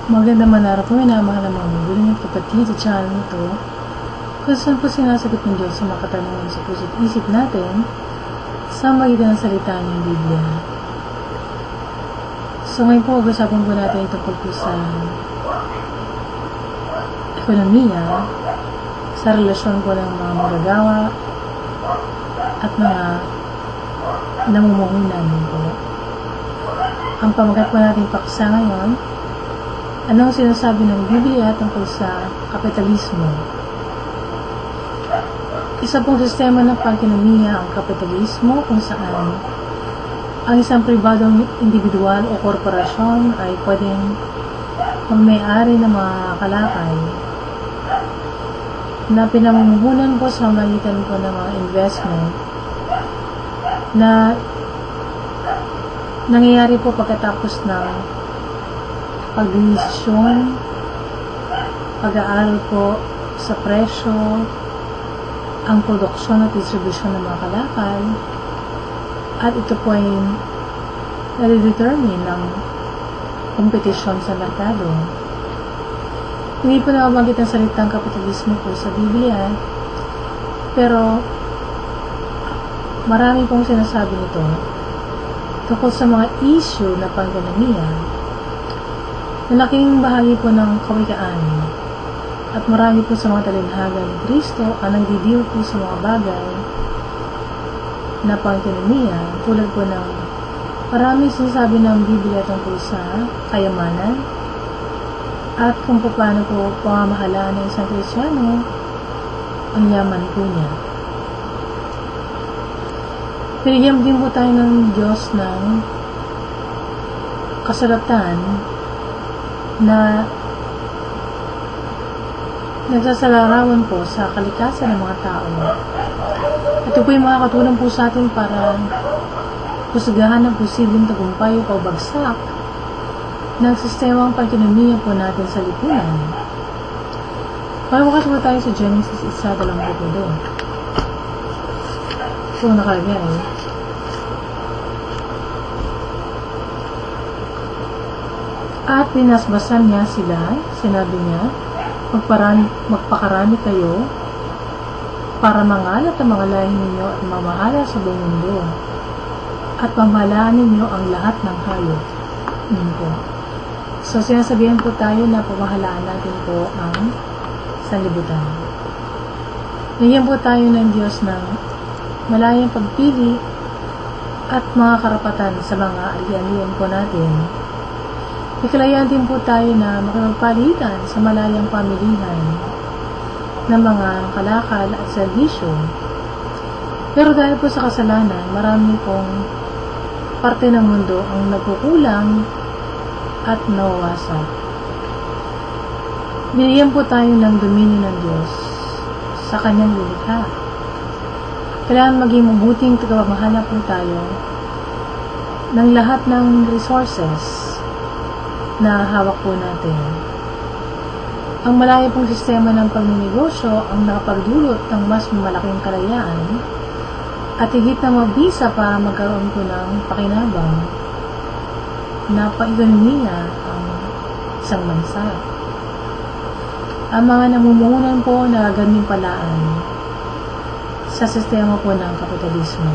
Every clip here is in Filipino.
Magandang araw po, minamahal ang mga magulang at kapatid sa channel nito kung saan po sinasagot ng Diyos sa mga katanungan sa puso't isip natin sa magitan ng salita niyang Biblia. So ngayon po, pag-usapan po natin tungkol po sa ekonomiya, sa relasyon po ng mga manggagawa at mga namumuhunan po. Ang pamagat po natin paksa ngayon, anong sinasabi ng Biblia tungkol sa kapitalismo? Isa pong sistema ng pag-ekonomiya ang kapitalismo kung saan ang isang pribadong individual o korporasyon ay pwedeng magmay-ari ng mga kalakal na pinamumuhunan po sa magitan po ng mga investment na nangyayari po pagkatapos ng pagdesisyon, pag-aaral po sa presyo, ang produksyon at distribusyon ng mga kalakal, at ito po ay nade-determine ng kompetisyon sa merkado. Hindi po namabanggit ang salitang kapitalismo po sa Biblia, pero marami pong sinasabi nito tungkol sa mga issue na pang-ekonomiya. Malaking bahagi po ng kawikaan at marami po sa mga talinhaga ni Kristo ang nagdideal po sa mga bagay na pang-ekonomiya, tulad po ng marami sinasabi ng Biblia tungkol sa kayamanan at kung paano po pamamahalaan ng isang Kristiyano ang yaman po niya. Pinigyan din po tayo ng Diyos ng kasulatan na nagsasalarawan po sa kalikasan ng mga tao. Ito po yung mga katulong po sa atin para husgahan ng posibleng tagumpay o pagbagsak ng sistemang pag-ekonomiya po natin sa lipunan. Pagbukas po tayo sa Genesis 1:22. So, nakalagay. At dinasbasan niya sila, sinabi niya, magpakarami kayo para mangalat ang mga lahi ninyo at mamahala sa buong mundo at pamahalaan ninyo ang lahat ng hayop. So, sinasabihan po tayo na pamahalaan natin po ang sanlibutan. Nagyan po tayo ng Diyos ng malayang pagpili at mga karapatan sa mga alien po natin. Ikalayan din po tayo na makipagpalitan sa malayang pamilihan ng mga kalakal at serbisyo. Pero dahil po sa kasalanan, marami pong parte ng mundo ang nagkukulang at nawawasak. Binigyan po tayo ng dominio ng Diyos sa kanyang lilikha. Kailangan maging mabuting tagapamahala po tayo ng lahat ng resources na hawak po natin. Ang malayo pong sistema ng pagninegosyo ang nakapagdulot ng mas malaking kalayaan at higit na mabisa para magkaroon po ng pakinabang na pang-ekonomiya ang isang bansa. Ang mga namumuhunan po na ganding palaan sa sistema po ng kapitalismo.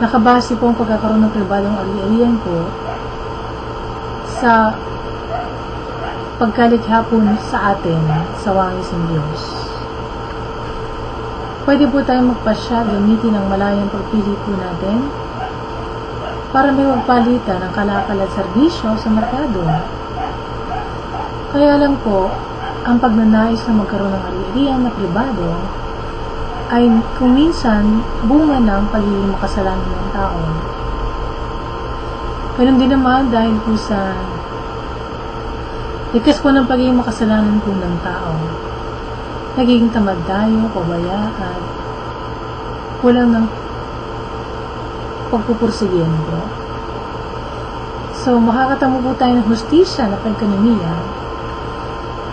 Nakabase po ang pagkakaroon ng pribadong ari-arian po sa pagkalikha po sa atin sa wangis ng Diyos. Pwede po tayong magpasya gamitin ang malayang pagpili po natin para may magpalitan ng kalakal at serbisyo sa merkado. Kaya lang po, ang pagnanais na magkaroon ng ari-arian na pribado ay kung minsan bunga ng pagiging makasalanan ng tao. Ganun din naman dahil po sa likas po ng pagiging makasalanan po ng tao. Nagiging tamad tayo, pabaya, at kulang ng pagpupursigin po. So, makakatamo po tayo ng hustisya na pag-ekonomiya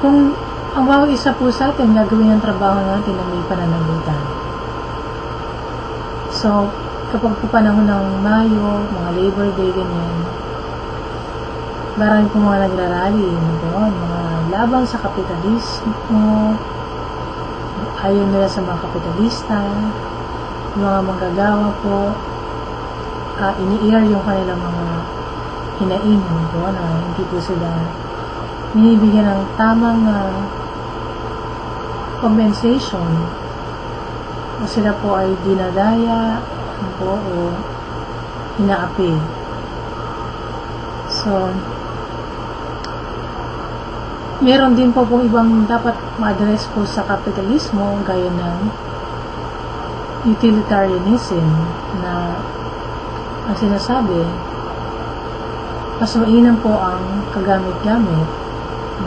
kung ang bawat isa po sa atin gagawin ang trabaho natin na may pananagutan. So, kapag po panahon ng Mayo, mga Labor Day, ganyan, Marami po mga nagrarally doon, mga labang sa kapitalismo, ayaw nila sa mga kapitalista, mga manggagawa po, ini-air yung kanilang mga hinainin po na hindi po sila binibigyan ng tamang compensation o sila po ay dinadaya po o inaapi. So, meron din po pong ibang dapat ma-address po sa kapitalismo gaya ng utilitarianism na ang sinasabi mas mainam po ang kagamit-gamit,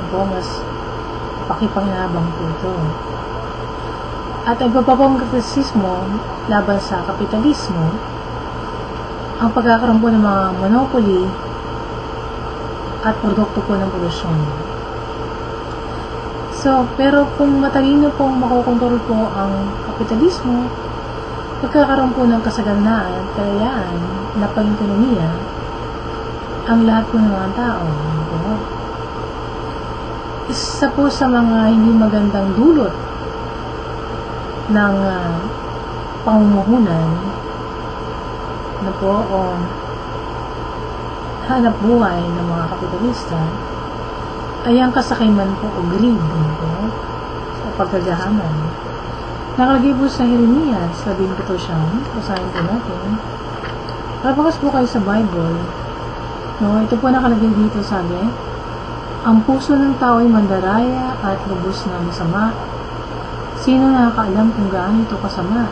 po, mas pakipanghabang po ito. At ang iba pa pong kritisismo laban sa kapitalismo, ang pagkakaroon po ng mga monopoly at produkto po ng polusyon. So, pero kung matalino pong makokontrol po ang kapitalismo, pagkakaroon po ng kasaganaan, kalayaan na pang-ekonomiya ang lahat po ng mga tao. Diba? Isa po sa mga hindi magandang dulot ng pamumuhunan na po o hanap buhay ng mga kapitalista ay ang kasakiman po o greed po sa pagkagahaman. Nakalagay po sa Jeremias 17, basahin po natin. Papakas po kayo sa Bible. No, ito po nakalagay dito, sabi, ang puso ng tao ay mandaraya at lubos na masama. Sino nakakaalam kung gaano ito kasama?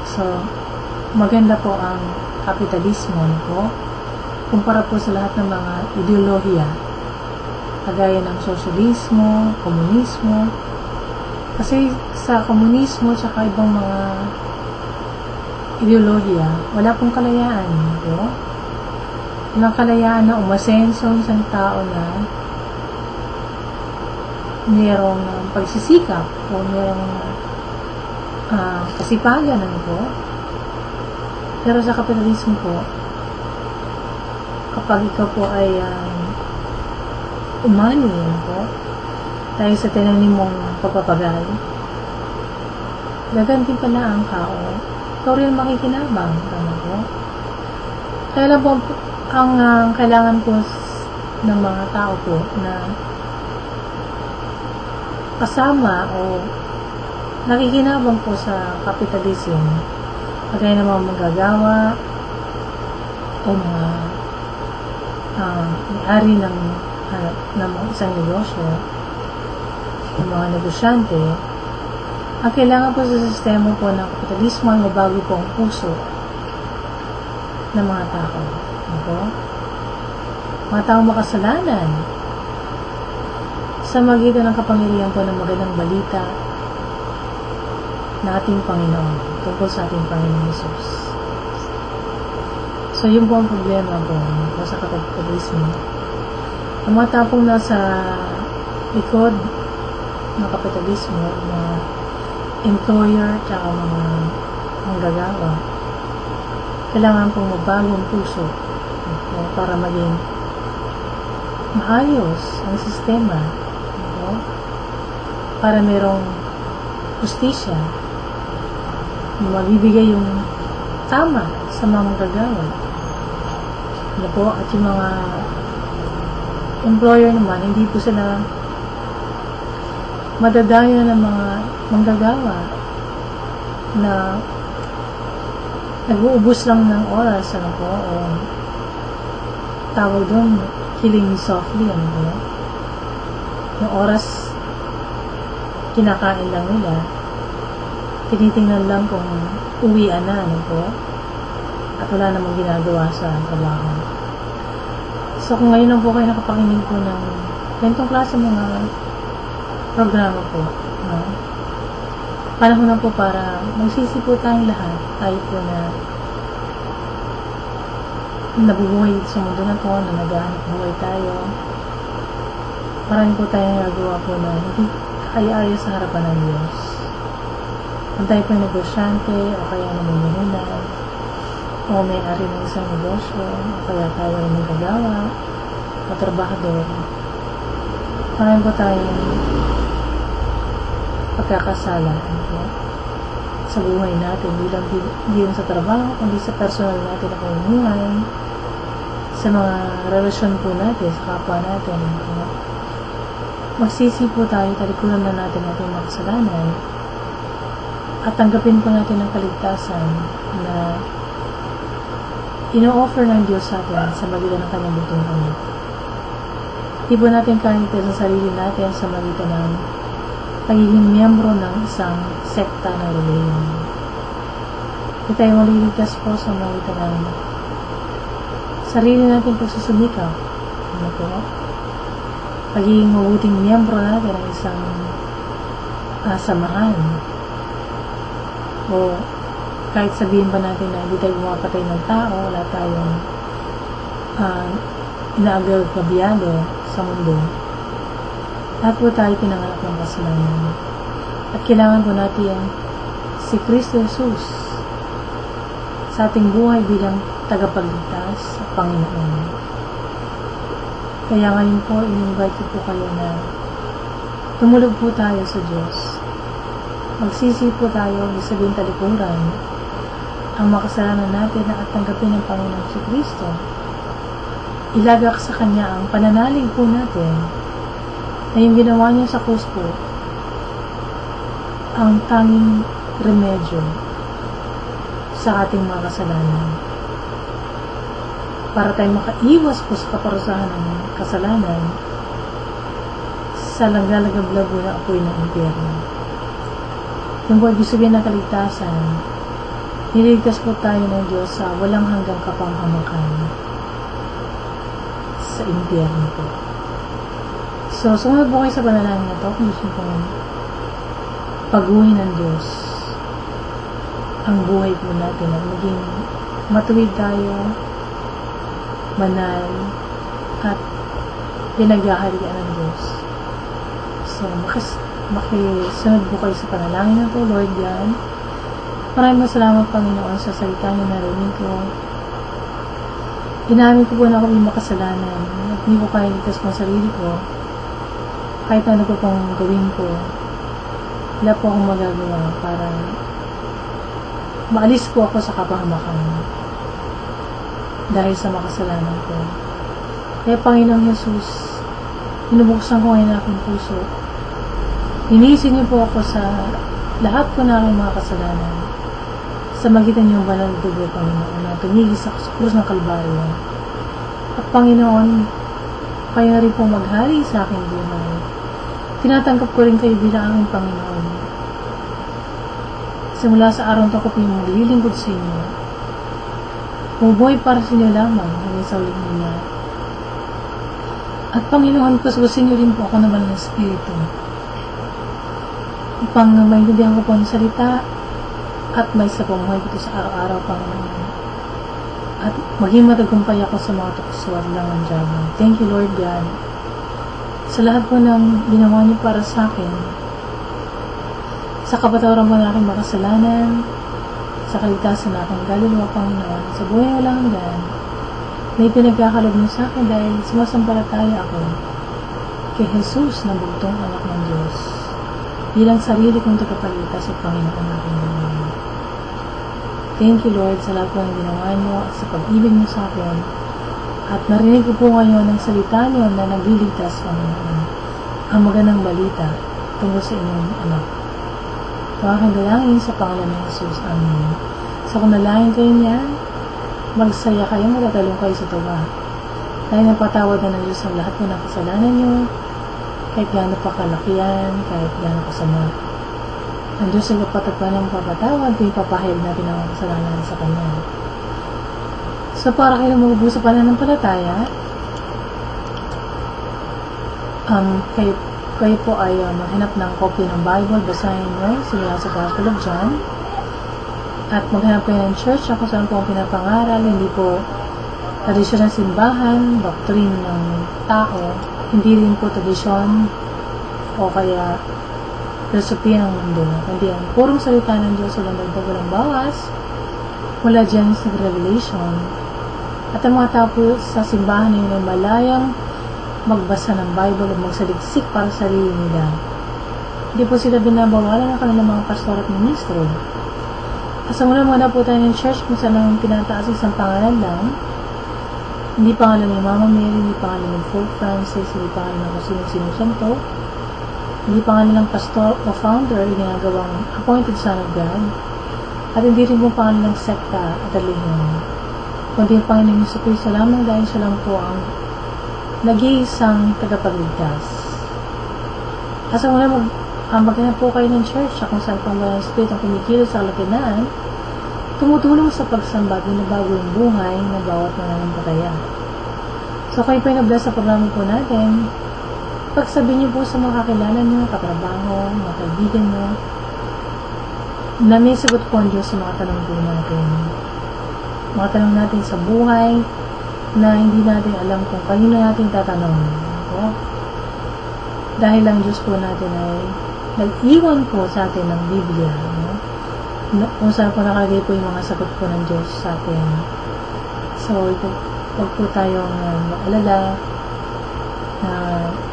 So, maganda po ang kapitalismo po kumpara po sa lahat ng mga ideolohiya kagaya ng sosyalismo, komunismo. Kasi sa komunismo at ibang mga ideolohiya, wala pong kalayaan po. Walang kalayaan na umasenso ang isang tao na mayroong pagsisikap o mayroong kasipagan po. Pero sa kapitalismo po, kapag ikaw po ay umani po, dahil sa tinanim mong pagpapagal, gaganti pala ang kao, ikaw rin makikinabang. Tama po? Kaya lang po, ang kailangan po ng mga tao po na kasama o nakikinabang po sa kapitalism, kagaya ng mga manggagawa o mga may-ari ng isang negosyo o mga negosyante, ang kailangan po sa sistema po ng kapitalismo ay mabago po ang puso ng mga tao. Ano? Mga tao makasalanan sa magitan ng kapangyarihan po ng magandang balita na ating Panginoon, tungkol sa ating Panginoon Jesus. So, yun po ang problema po sa kapitalismo. Ang mga tao pong nasa likod ng kapitalismo, mga employer at mga manggagawa, kailangan pong magbago ang puso para maging maayos ang sistema, para merong justisya, mabibigay yung tama sa mga manggagawa. Po, at yung mga employer naman, hindi po sila madadayo ng mga manggagawa na nag-uubos lang ng oras, ano po, o tawag doon, killing me softly, ano po. Yung oras, kinakain lang nila, tinitingnan lang kung uwian na, ano po, at wala namang ginagawa sa trabaho. So, kung ngayon lang po kayo nakapakinig po ng ganitong klase mga programa po, no? Panahon na po para magsisi po tayong lahat, tayo po na nabubuhay sa mundo na to, na naghahanap buhay tayo. Marami po tayong nagawa po na hindi kaya-aya sa harapan ng Diyos. Kung tayo po yung negosyante o kaya namumuhunan, o may-ari ng isang negosyo, o kaya tayo ay manggagawa, o trabahador. Marami po tayong pagkakasalanan po sa buhay natin, hindi lang sa trabaho, kundi sa personal natin na pamumuhay, sa mga relasyon po natin, sa kapwa natin. Magsisi po tayo, talikuran na natin ating mga kasalanan, at tanggapin po natin ang kaligtasan na ino-offer ng Diyos sa atin sa magitan ng kanyang bugtong anak. Hindi po natin kanitin sa sarili natin sa magitan ng pagiging miyembro ng isang sekta na relihiyon. Hindi tayo maliligtas po sa magitan ng sarili natin pagsusumikap. Ano po? Pagiging mabuting miyembro natin ng isang samahan. O kahit sabihin pa natin na hindi tayo bumapatay ng tao, wala tayong inaagaw-gabyado sa mundo. Lahat po tayo pinanganak ng kasalanan. At kailangan po natin si Kristo Jesus sa ating buhay bilang tagapagligtas at Panginoon. Kaya ngayon po, in-invite ko po kayo na tumulog po tayo sa Diyos. Magsisi po tayo, sabihin talikuran ang makasalanan natin at tanggapin ng Panginoon si Kristo. Ilagak sa Kanya ang pananalig po natin na yung ginawa niya sa krus po ang tanging remedyo sa ating mga kasalanan. Para tayo makaiwas po sa kaparusahan ng kasalanan sa naglalagablabo na apoy ng impyerno. Yung po ibig sabihin ng kaligtasan, niligtas po tayo ng Diyos sa walang hanggang kapanghamakan sa impyerno po. So, sumunod po kayo sa panalangin na ito kung gusto pong paguhin ng Diyos ang buhay po natin at maging matuwid tayo, manal, at pinaghahalian ng Diyos. So, makisunod po kayo sa panalangin na ito, Lord God. Maraming salamat, Panginoon, sa salita niyo na narinig ko. Inamin ko po na ako yung makasalanan at hindi ko kaya ligtas po ang sarili ko. Kahit ano po pong gawin ko, wala po akong magagawa para maalis po ako sa kapahamakan dahil sa makasalanan ko. Kaya, Panginoong Jesus, binubuksan ko ngayon aking puso. Inisin niyo po ako sa lahat po na aking mga kasalanan sa magitan niyong banal na dugo, Panginoon, na tumigis ako sa krus ng Kalbaryo. At Panginoon, kayo na rin po maghari sa aking buhay. Tinatanggap ko rin kayo bilang aming Panginoon. Simula sa araw na ako po yung maglilingkod sa inyo. Umubuhay para sa inyo lamang hanggang sa uling niya. At Panginoon, pasusin niyo rin po ako naman ng Espiritu. Upang maintindihan ko po ang salita at may sa pamuhay ko sa araw-araw, Panginoon. At maging matagumpay ako sa mga tukuswat lang ng Diyaman. Thank you, Lord God, sa lahat po ng ginawa niyo para sa akin, sa kapatawaran mo na aking makasalanan, sa kaligtasan na aking kaluluwa, Panginoon, sa buhay walang hanggan, na ipinagkakalob mo sa akin dahil sumasampalataya ako kay Jesus na bugtong anak ng Diyos bilang sarili kong tagapagligtas at Panginoon natin ngayon. Thank you, Lord, sa lahat po ng ginawa niyo at sa pag-ibig niyo sa akin. At narinig ko po ngayon ang salita niyo na nagliligtas, Panginoon, ang magandang balita tungkol sa inyong anak. Ito aking dalangin sa pangalan ng Jesus. Amen. So kung nalangin kayo niyan, magsaya kayo, matatalong kayo sa tuwa. Dahil napatawad na ng Diyos ang lahat po ng kasalanan niyo, kahit gaano pa kalakihan, kahit gaano kasama. Ang Diyos ay kapatagpan ng papatawad kung ipapahayag natin ang kasalanan sa Kanya. So para kayo mabubuo sa pananampalataya, kayo po ay maghanap ng copy ng Bible, basahin nyo simula sa Gospel of John, at maghanap kayo ng church kung saan po ang pinapangaral, hindi po tradisyon ng simbahan, doktrin ng tao, hindi rin po tradisyon o kaya filosofiya ng mundo, kundi ang purong salita ng Diyos, walang dagdag, walang bawas, mula Genesis to Revelation. At ang mga tao po sa simbahan ay malayang magbasa ng Bible o magsaliksik para sa sarili nila. Hindi po sila binabawalan ng kanilang mga pastor at ministro. Asa muna po tayo ng church kung saan ang tinataas isang pangalan lang. Hindi pangalan ni Mama Mary, hindi pangalan ng Pope Francis, hindi pangalan ng sino santo, hindi pangalan ng pastor o founder yung ginagawang appointed son of God, at hindi rin po pangalan ng sekta at relihiyon. Kundi yung Panginoon Hesus Kristo lamang dahil siya lang po ang nag-iisang tagapagligtas. Asa muna maghanap po kayo ng church kung saan pang walang spirit ang kumikilos sa kalakinaan, tumutulong sa pagsamba at binabago yung buhay ng bawat mananampalataya. So kayo po yung na-bless sa programa po natin. Pagsabihin niyo po sa mga kakilala niyo, katrabaho, mga kaibigan niyo, na may sagot po ang Diyos sa mga tanong po natin. Mga tanong natin sa buhay na hindi natin alam kung kanino natin tatanong. Okay? Dahil ang Diyos po natin ay nag-iwan po sa atin ng Biblia. No? Kung saan po nakalagay po yung mga sagot po ng Diyos sa atin. So, huwag po tayong maalala na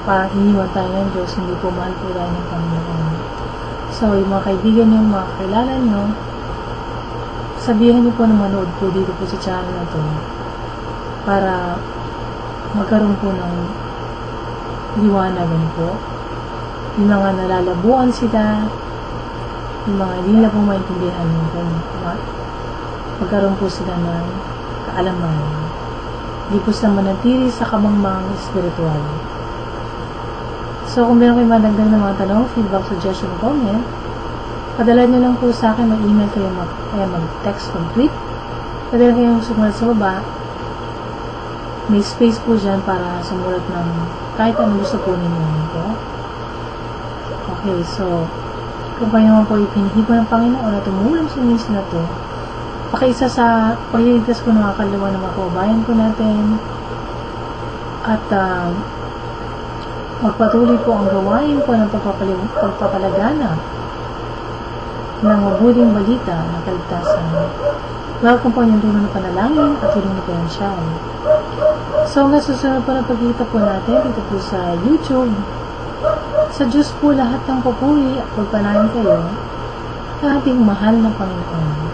parang iniwan tayo ng Diyos, hindi po mahal po tayo ng Panginoon. So, yung mga kaibigan nyo, mga kakilala nyo, sabihan niyo po na manood po dito po sa channel na to para magkaroon po ng liwanagan po. Yung mga nalalabuan sila, yung mga hindi na po maintindihan yung po, magkaroon po sila ng kaalaman. Hindi po sila manatili sa kamangmang espiritual. So, kung meron kayo madagdag na mga tanong, feedback, suggestion, comment, padala nyo lang po sa akin, mag-email kayo, kaya mag-text, mag-tweet. Padala kayo sumulat sa baba. May space po dyan para sumulat ng kahit ano gusto po ninyo. Okay, so, kung kayo naman po ipinihipon ng Panginoon na tumulong sa ministry na to, pakiisa sa pagliligtas po ng mga kaluluwa ng mga kababayan po natin, at magpatuloy po ang gawain po ng pagpapalagana ng mabuting balita ng kaligtasan. Welcome po yung tulong na panalangin at tulong na pinansyal. So, hanggang susunod po na pagkita po natin dito po sa YouTube. Sa Diyos po lahat ng papuri at pagpanahin kayo ng ating mahal na Panginoon.